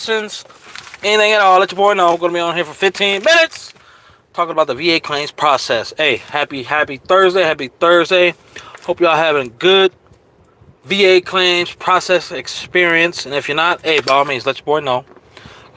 questions, anything at all, let your boy know. I'm going to be on here for 15 minutes talking about the VA claims process. Hey, happy Thursday. Happy Thursday. Hope y'all having a good VA claims process experience. And if you're not, hey, by all means, let your boy know. I'm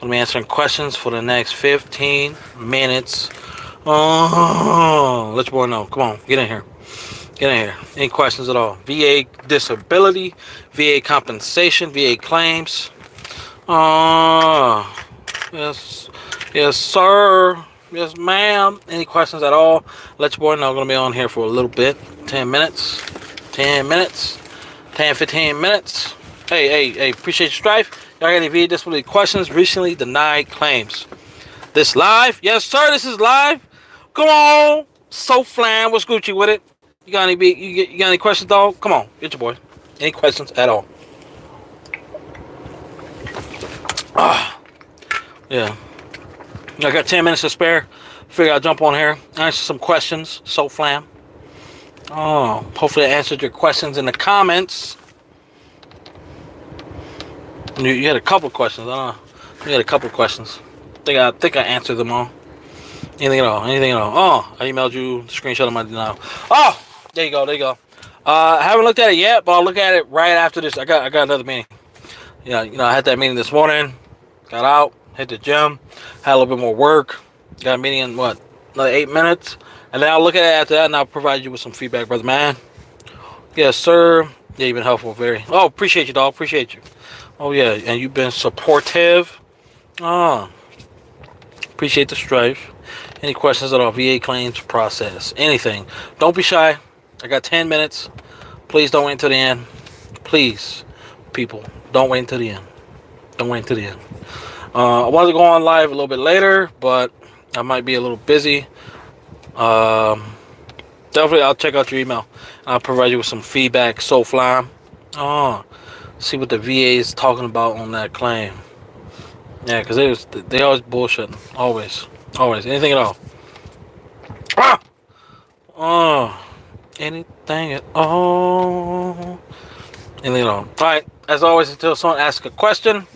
going to be answering questions for the next 15 minutes. Let your boy know. Come on, get in here. Get in here. Any questions at all? VA disability, VA compensation, VA claims. Yes, yes, sir. Yes, ma'am. Any questions at all? Let your boy know. I'm going to be on here for a little bit. 10 minutes. 10 minutes. 10, 15 minutes. Hey, appreciate your strife. Y'all got any VA disability questions? Recently denied claims. This live? Yes, sir. This is live. Come on. So flam. What's Gucci with it? You got any questions, dog? Come on. Get your boy. Any questions at all? Yeah. I got 10 minutes to spare. Figure I'll jump on here, answer some questions. So flam. Hopefully I answered your questions in the comments. You had a couple questions. I don't know. You had a couple questions. I think I answered them all. Anything at all. Anything at all. Oh, I emailed you the screenshot of my denial. Oh, there you go. I haven't looked at it yet, but I'll look at it right after this. I got another meeting. Yeah, I had that meeting this morning. Got out, hit the gym, had a little bit more work. Got a meeting in another 8 minutes, and then I'll look at it after that, and I'll provide you with some feedback, brother man. Yes, sir. Yeah, you've been helpful, very. Oh, appreciate you, dog. Appreciate you. Oh yeah, and you've been supportive. Appreciate the strife. Any questions at all? VA claims process, anything? Don't be shy. I got 10 minutes. Please don't wait until the end. Please, people, don't wait until the end. Don't wait until the end. I wanted to go on live a little bit later, but I might be a little busy. Definitely, I'll check out your email. I'll provide you with some feedback. So fly. See what the VA is talking about on that claim. Yeah, because they always bullshitting. Always. Anything at all. Anything at all. Anything at all. All right. As always, until someone asks a question,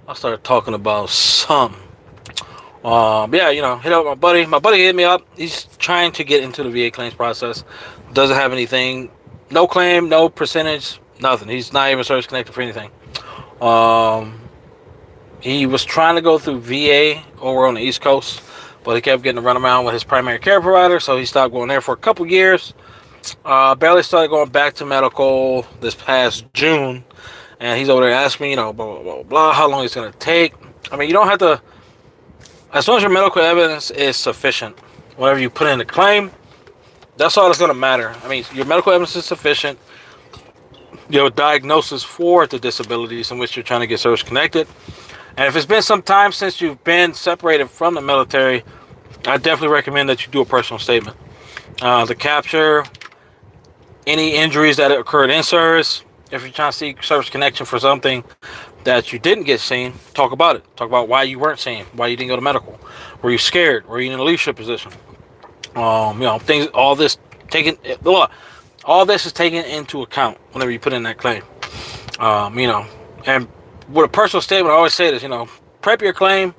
I'll start talking about some. Yeah, hit up my buddy. My buddy hit me up. He's trying to get into the VA claims process. Doesn't have anything. No claim, no percentage, nothing. He's not even service connected for anything. He was trying to go through VA over on the East Coast, but he kept getting to run around with his primary care provider, so he stopped going there for a couple years. Barely started going back to medical this past June. And he's over there asking me, blah, blah, blah, blah, how long it's going to take. I mean, you don't have to, as long as your medical evidence is sufficient, whatever you put in the claim, that's all that's going to matter. I mean, your medical evidence is sufficient. Your diagnosis for the disabilities in which you're trying to get service connected. And if it's been some time since you've been separated from the military, I definitely recommend that you do a personal statement. To capture any injuries that occurred in service. If you're trying to seek service connection for something that you didn't get seen, talk about it. Talk about why you weren't seen, why you didn't go to medical. Were you scared? Were you in a leadership position? Things. All this is taken into account whenever you put in that claim. And with a personal statement, I always say this. Prep your claim,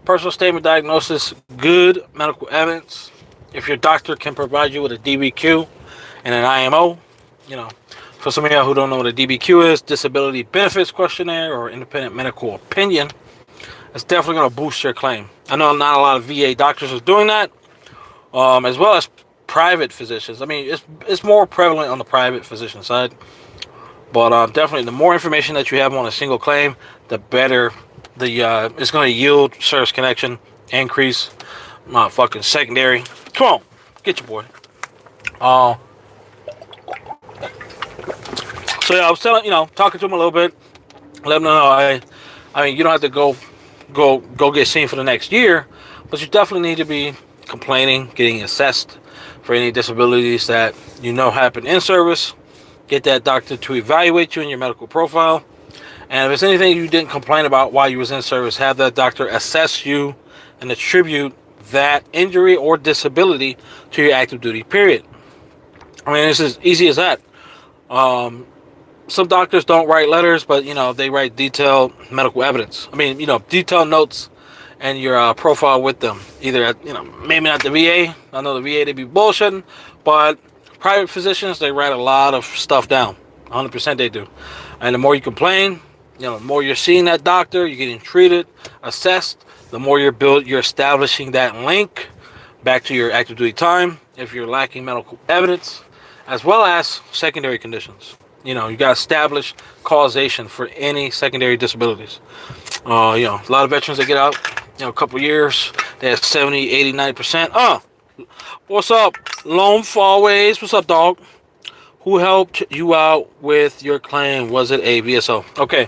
personal statement, diagnosis, good medical evidence. If your doctor can provide you with a DBQ and an IMO, For some of y'all who don't know what a DBQ is, Disability Benefits Questionnaire or Independent Medical Opinion, it's definitely going to boost your claim. I know not a lot of VA doctors are doing that, as well as private physicians. I mean, it's more prevalent on the private physician side, but definitely the more information that you have on a single claim, the better it's going to yield service connection, increase, fucking secondary. Come on, get your boy. So yeah, I was talking to him a little bit, let him know I mean, you don't have to go get seen for the next year, but you definitely need to be complaining, getting assessed for any disabilities that happen in service. Get that doctor to evaluate you in your medical profile, and if it's anything you didn't complain about while you was in service, have that doctor assess you and attribute that injury or disability to your active duty period. I mean, it's as easy as that. some doctors don't write letters, but they write detailed medical evidence. I mean, detailed notes and your profile with them. Either at, maybe not the VA. I know the VA they be bullshitting, but private physicians they write a lot of stuff down. 100% they do. And the more you complain, the more you're seeing that doctor, you're getting treated, assessed. The more you're establishing that link back to your active duty time. If you're lacking medical evidence, as well as secondary conditions. You got to establish causation for any secondary disabilities. A lot of veterans, they get out, a couple years, they have 70, 80, 90%. What's up, Lone Fallways? What's up, dog? Who helped you out with your claim? Was it a VSO? Okay.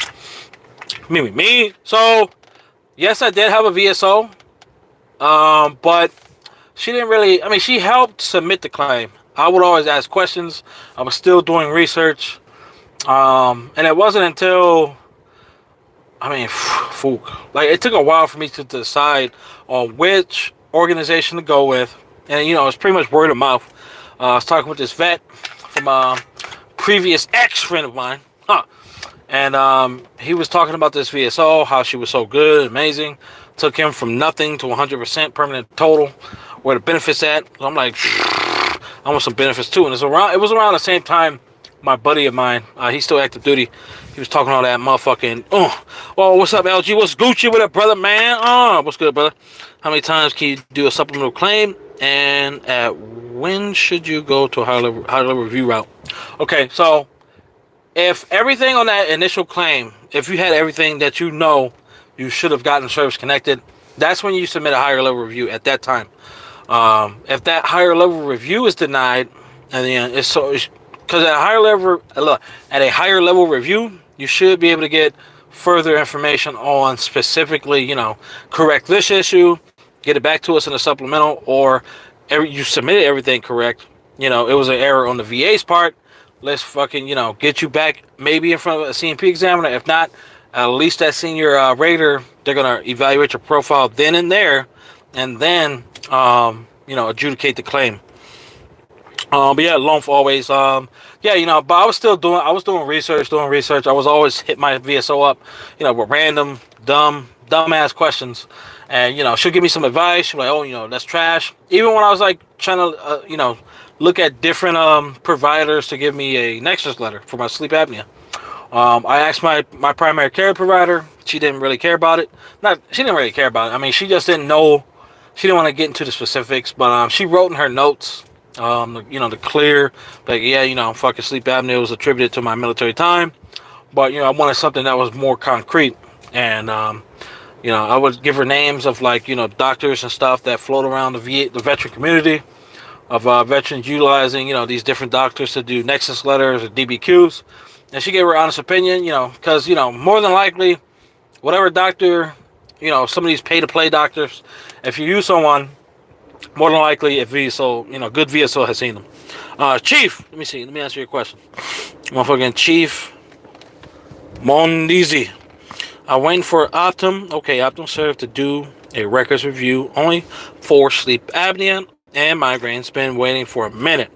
Me. So, yes, I did have a VSO. But she didn't really, she helped submit the claim. I would always ask questions. I was still doing research. And it wasn't until, it took a while for me to decide on which organization to go with. And, it's pretty much word of mouth. I was talking with this vet from a previous ex-friend of mine. And he was talking about this VSO, how she was so good, amazing. Took him from nothing to 100% permanent total. Where the benefits at? So I'm like, I want some benefits too. And it was around the same time my buddy of mine, he's still active duty. He was talking all that motherfucking, oh, what's up, LG? What's Gucci with it, brother, man? What's good, brother? How many times can you do a supplemental claim? And when should you go to a high level review route? Okay, so if everything on that initial claim, if you had everything that you should have gotten service connected, that's when you submit a higher level review at that time. If that higher level review is denied, and then because at a higher level review, you should be able to get further information on specifically, correct this issue, get it back to us in a supplemental, or you submitted everything correct. It was an error on the VA's part. Let's fucking, get you back maybe in front of a CMP examiner. If not, at least that senior rater, they're going to evaluate your profile then and there, and then, adjudicate the claim. But yeah, Lone for always. But I was doing research. I was always hit my VSO up, with random, dumbass questions. And, she'll give me some advice. She'll be like, oh, that's trash. Even when I was like trying to, look at different providers to give me a nexus letter for my sleep apnea. I asked my primary care provider. She didn't really care about it. She didn't really care about it. She just didn't know. She didn't want to get into the specifics, but she wrote in her notes, to clear, like, fucking sleep apnea was attributed to my military time. But, I wanted something that was more concrete. And, I would give her names of, like, doctors and stuff that float around the veteran community of veterans utilizing, these different doctors to do nexus letters or DBQs. And she gave her honest opinion, because, more than likely, whatever doctor, some of these pay-to-play doctors, if you use someone, more than likely, if VSO, good VSO has seen them. Chief, let me answer your question. Motherfucking Chief Mondizi. I'm waiting for Optum. Okay, Optum served to do a records review only for sleep apnea and migraines. Been waiting for a minute.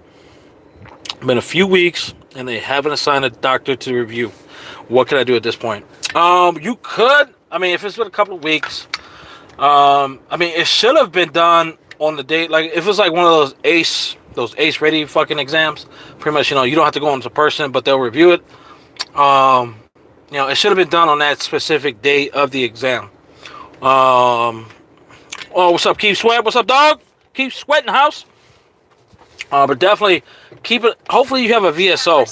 Been a few weeks, and they haven't assigned a doctor to review. What can I do at this point? You could. If it's been a couple of weeks, it should have been done on the date. Like, if it's like one of those ACE ready fucking exams, pretty much, you don't have to go into person, but they'll review it. It should have been done on that specific date of the exam. What's up, Keep Sweat? What's up, dog? Keep Sweating house. But definitely keep it. Hopefully you have a VSO,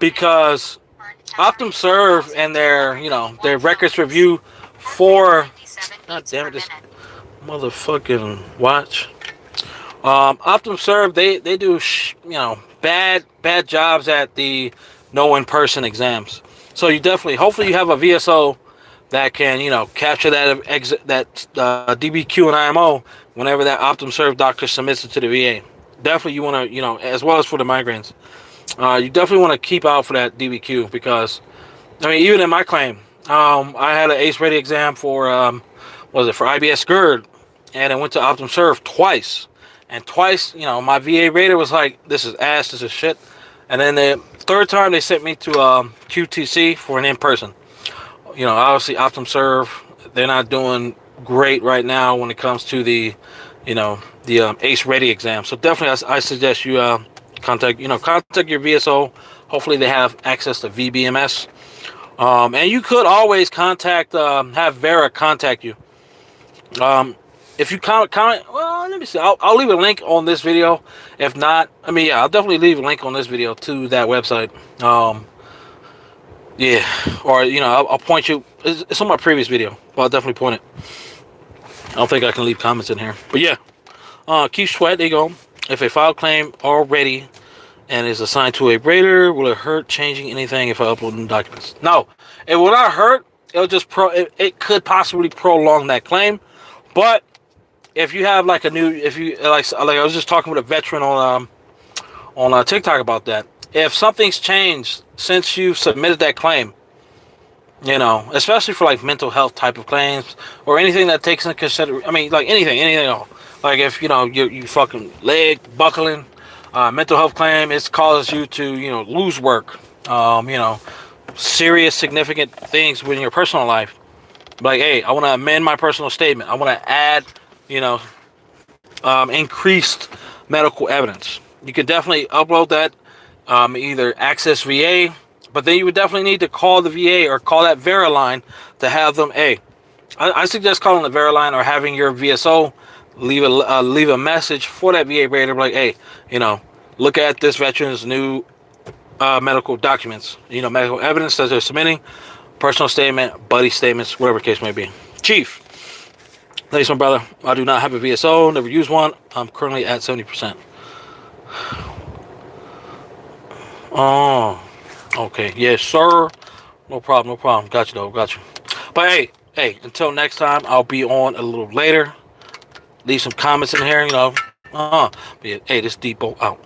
because Optum serve and their records review for, god damn it, this motherfucking watch. Optum serve, they do bad jobs at the no in-person exams. So you definitely, hopefully you have a VSO that can capture that DBQ and IMO whenever that Optum serve doctor submits it to the VA. Definitely you want to, as well as for the migraines. You definitely want to keep out for that DBQ, because, even in my claim, I had an ACE ready exam for, for IBS GERD, and I went to Optum Serve twice. And twice, my VA rater was like, this is ass, this is shit. And then Third time they sent me to QTC for an in-person. Obviously Optum Serve, they're not doing great right now when it comes to the ACE Ready exam. So definitely, I suggest you contact your VSO. Hopefully, they have access to VBMS. And you could always have Vera contact you. If you comment, well, let me see. I'll leave a link on this video. If not, I'll definitely leave a link on this video to that website. Yeah, or I'll point you. It's on my previous video, but I'll definitely point it. I don't think I can leave comments in here, but yeah. Keep Sweat, there you go. If a file claim already and is assigned to a grader, will it hurt changing anything if I upload new documents? No, it will not hurt. It'll just it could possibly prolong that claim, but if you have like if you like I was just talking with a veteran on TikTok about that. If something's changed since you submitted that claim, especially for like mental health type of claims or anything that takes into consideration, like anything at all. Like if you fucking leg buckling, mental health claim, it's caused you to lose work, serious significant things within your personal life. Like, hey, I want to amend my personal statement. I want to add increased medical evidence. You can definitely upload that, either access VA, but then you would definitely need to call the VA or call that Vera line to have them. Hey, I suggest calling the Vera line or having your VSO leave a message for that VA rater, like, hey, look at this veteran's new medical documents, medical evidence that they're submitting, personal statement, buddy statements, whatever the case may be. Chief, thanks, my brother. I do not have a VSO, never used one. I'm currently at 70%. Oh, okay, yes, sir. No problem. Got you, though. Got you. But hey, until next time, I'll be on a little later. Leave some comments in here, But yeah, hey, this Depot out.